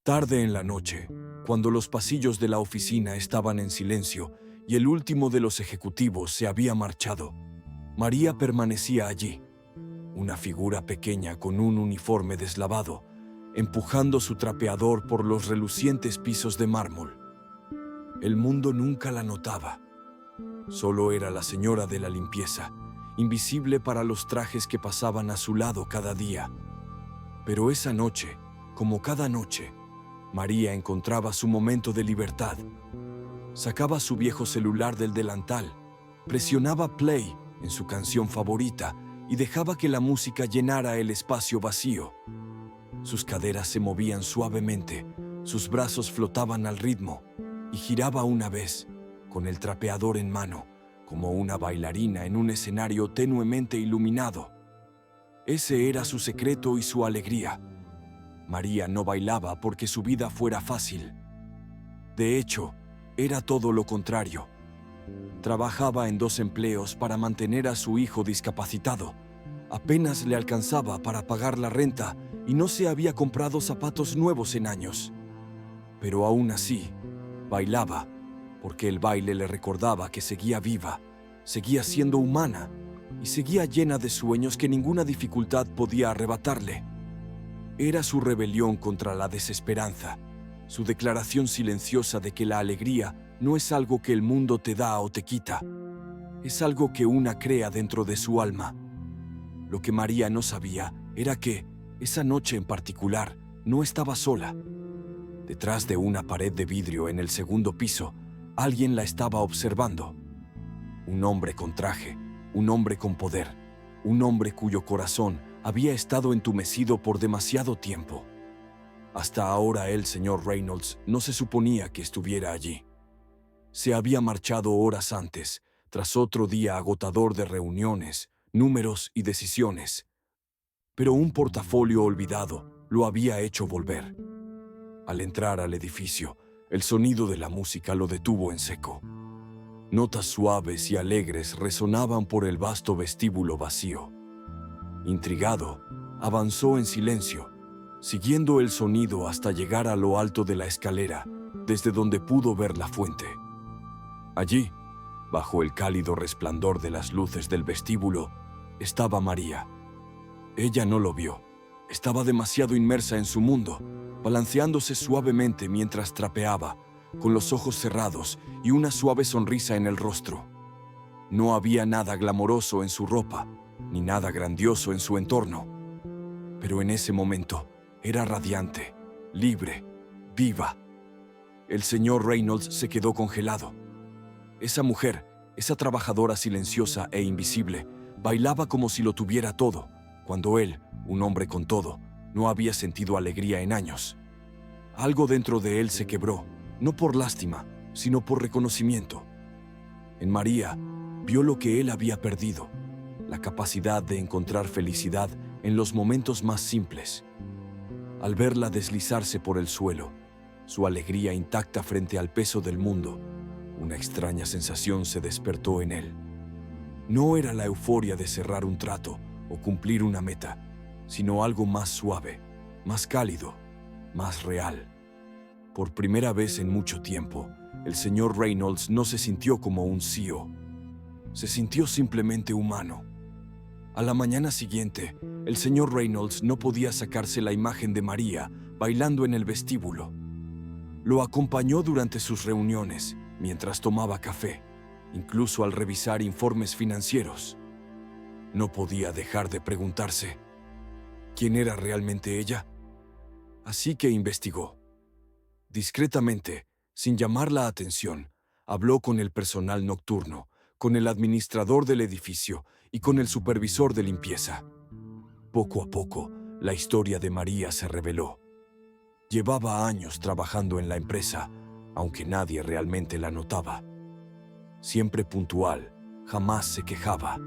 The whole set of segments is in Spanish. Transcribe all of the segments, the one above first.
Tarde en la noche, cuando los pasillos de la oficina estaban en silencio y el último de los ejecutivos se había marchado, María permanecía allí, una figura pequeña con un uniforme deslavado, empujando su trapeador por los relucientes pisos de mármol. El mundo nunca la notaba. Solo era la señora de la limpieza, invisible para los trajes que pasaban a su lado cada día. Pero esa noche, como cada noche, María encontraba su momento de libertad. Sacaba su viejo celular del delantal, presionaba play en su canción favorita y dejaba que la música llenara el espacio vacío. Sus caderas se movían suavemente, sus brazos flotaban al ritmo y giraba una vez, con el trapeador en mano, como una bailarina en un escenario tenuemente iluminado. Ese era su secreto y su alegría. María no bailaba porque su vida fuera fácil. De hecho, era todo lo contrario. Trabajaba en 2 empleos para mantener a su hijo discapacitado. Apenas le alcanzaba para pagar la renta y no se había comprado zapatos nuevos en años. Pero aún así, bailaba, porque el baile le recordaba que seguía viva, seguía siendo humana y seguía llena de sueños que ninguna dificultad podía arrebatarle. Era su rebelión contra la desesperanza, su declaración silenciosa de que la alegría no es algo que el mundo te da o te quita, es algo que una crea dentro de su alma. Lo que María no sabía era que, esa noche en particular, no estaba sola. Detrás de una pared de vidrio en el 2º piso, alguien la estaba observando. Un hombre con traje, un hombre con poder, un hombre cuyo corazón había estado entumecido por demasiado tiempo. Hasta ahora el señor Reynolds no se suponía que estuviera allí. Se había marchado horas antes, tras otro día agotador de reuniones, números y decisiones. Pero un portafolio olvidado lo había hecho volver. Al entrar al edificio, el sonido de la música lo detuvo en seco. Notas suaves y alegres resonaban por el vasto vestíbulo vacío. Intrigado, avanzó en silencio, siguiendo el sonido hasta llegar a lo alto de la escalera, desde donde pudo ver la fuente. Allí, bajo el cálido resplandor de las luces del vestíbulo, estaba María. Ella no lo vio. Estaba demasiado inmersa en su mundo, balanceándose suavemente mientras trapeaba, con los ojos cerrados y una suave sonrisa en el rostro. No había nada glamoroso en su ropa, ni nada grandioso en su entorno. Pero en ese momento era radiante, libre, viva. El señor Reynolds se quedó congelado. Esa mujer, esa trabajadora silenciosa e invisible, bailaba como si lo tuviera todo, cuando él, un hombre con todo, no había sentido alegría en años. Algo dentro de él se quebró, no por lástima, sino por reconocimiento. En María, vio lo que él había perdido, la capacidad de encontrar felicidad en los momentos más simples. Al verla deslizarse por el suelo, su alegría intacta frente al peso del mundo, una extraña sensación se despertó en él. No era la euforia de cerrar un trato o cumplir una meta, sino algo más suave, más cálido, más real. Por primera vez en mucho tiempo, el señor Reynolds no se sintió como un CEO. Se sintió simplemente humano. A la mañana siguiente, el señor Reynolds no podía sacarse la imagen de María bailando en el vestíbulo. Lo acompañó durante sus reuniones, mientras tomaba café, incluso al revisar informes financieros. No podía dejar de preguntarse, ¿quién era realmente ella? Así que investigó. Discretamente, sin llamar la atención, habló con el personal nocturno, con el administrador del edificio y con el supervisor de limpieza. Poco a poco, la historia de María se reveló. Llevaba años trabajando en la empresa, aunque nadie realmente la notaba. Siempre puntual, jamás se quejaba.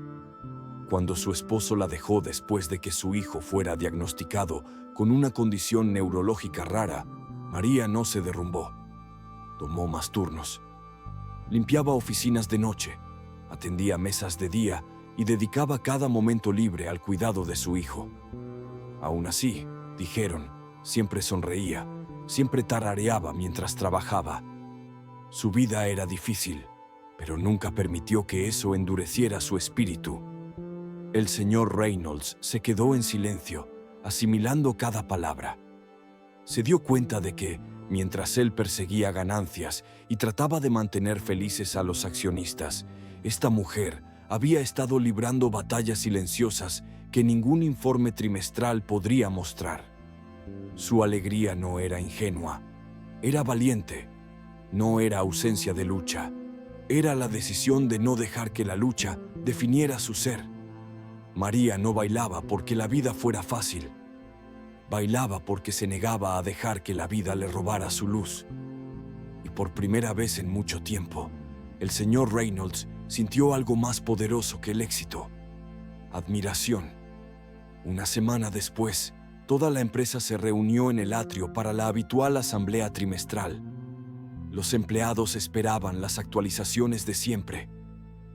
Cuando su esposo la dejó después de que su hijo fuera diagnosticado con una condición neurológica rara, María no se derrumbó. Tomó más turnos. Limpiaba oficinas de noche, atendía mesas de día y dedicaba cada momento libre al cuidado de su hijo. Aún así, dijeron, siempre sonreía, Siempre tarareaba mientras trabajaba. Su vida era difícil, pero nunca permitió que eso endureciera su espíritu. El señor Reynolds se quedó en silencio, asimilando cada palabra. Se dio cuenta de que, mientras él perseguía ganancias y trataba de mantener felices a los accionistas, esta mujer había estado librando batallas silenciosas que ningún informe trimestral podría mostrar. Su alegría no era ingenua, era valiente. No era ausencia de lucha, era la decisión de no dejar que la lucha definiera su ser. María no bailaba porque la vida fuera fácil. Bailaba porque se negaba a dejar que la vida le robara su luz. Y por primera vez en mucho tiempo, el señor Reynolds sintió algo más poderoso que el éxito: admiración. Una semana después, toda la empresa se reunió en el atrio para la habitual asamblea trimestral. Los empleados esperaban las actualizaciones de siempre: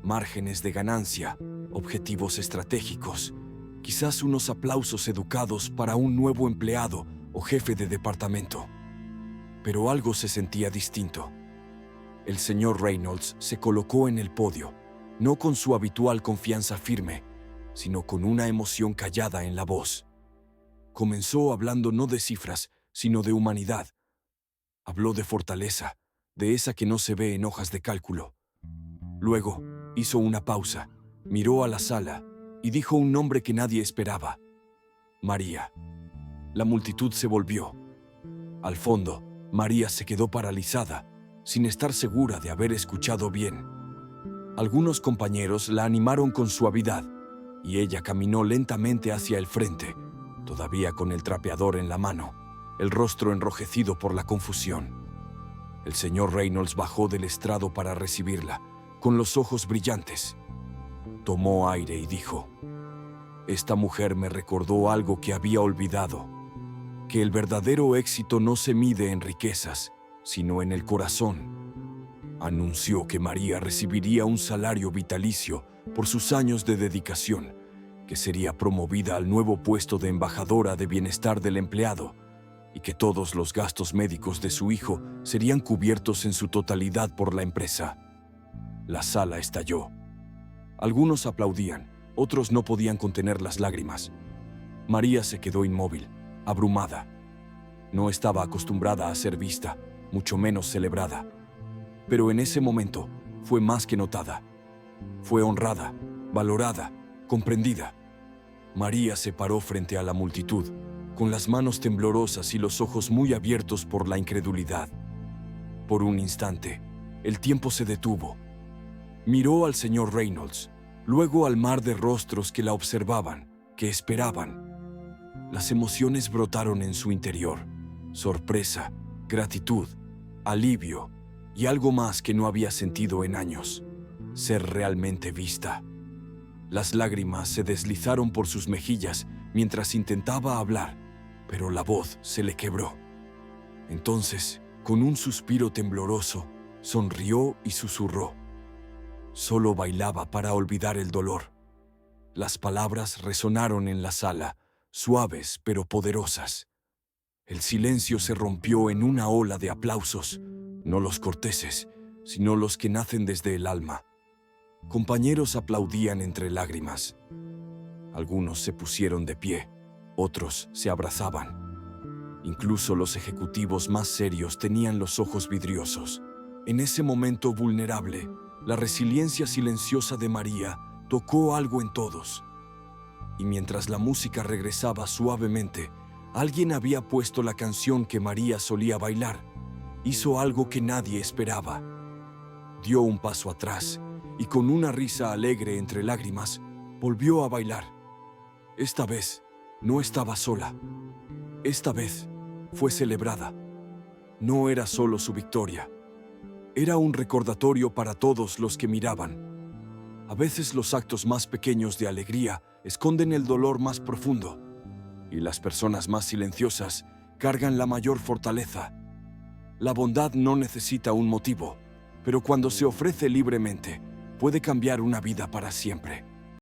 márgenes de ganancia, objetivos estratégicos, quizás unos aplausos educados para un nuevo empleado o jefe de departamento. Pero algo se sentía distinto. El señor Reynolds se colocó en el podio, no con su habitual confianza firme, sino con una emoción callada en la voz. Comenzó hablando no de cifras, sino de humanidad. Habló de fortaleza, de esa que no se ve en hojas de cálculo. Luego, hizo una pausa, miró a la sala y dijo un nombre que nadie esperaba: María. La multitud se volvió. Al fondo, María se quedó paralizada, sin estar segura de haber escuchado bien. Algunos compañeros la animaron con suavidad, y ella caminó lentamente hacia el frente, todavía con el trapeador en la mano, el rostro enrojecido por la confusión. El señor Reynolds bajó del estrado para recibirla, con los ojos brillantes. Tomó aire y dijo: «Esta mujer me recordó algo que había olvidado, que el verdadero éxito no se mide en riquezas, sino en el corazón». Anunció que María recibiría un salario vitalicio por sus años de dedicación, que sería promovida al nuevo puesto de embajadora de bienestar del empleado, y que todos los gastos médicos de su hijo serían cubiertos en su totalidad por la empresa. La sala estalló. Algunos aplaudían, otros no podían contener las lágrimas. María se quedó inmóvil, abrumada. No estaba acostumbrada a ser vista, mucho menos celebrada. Pero en ese momento fue más que notada. Fue honrada, valorada, comprendida. María se paró frente a la multitud, con las manos temblorosas y los ojos muy abiertos por la incredulidad. Por un instante, el tiempo se detuvo. Miró al señor Reynolds, luego al mar de rostros que la observaban, que esperaban. Las emociones brotaron en su interior: sorpresa, gratitud, alivio y algo más que no había sentido en años: ser realmente vista. Las lágrimas se deslizaron por sus mejillas mientras intentaba hablar, pero la voz se le quebró. Entonces, con un suspiro tembloroso, sonrió y susurró. Solo bailaba para olvidar el dolor. Las palabras resonaron en la sala, suaves pero poderosas. El silencio se rompió en una ola de aplausos, no los corteses, sino los que nacen desde el alma. Compañeros aplaudían entre lágrimas. Algunos se pusieron de pie, otros se abrazaban. Incluso los ejecutivos más serios tenían los ojos vidriosos. En ese momento vulnerable, la resiliencia silenciosa de María tocó algo en todos. Y mientras la música regresaba suavemente, alguien había puesto la canción que María solía bailar. Hizo algo que nadie esperaba. Dio un paso atrás y, con una risa alegre entre lágrimas, volvió a bailar. Esta vez no estaba sola. Esta vez fue celebrada. No era solo su victoria. Era un recordatorio para todos los que miraban. A veces los actos más pequeños de alegría esconden el dolor más profundo, y las personas más silenciosas cargan la mayor fortaleza. La bondad no necesita un motivo, pero cuando se ofrece libremente, puede cambiar una vida para siempre.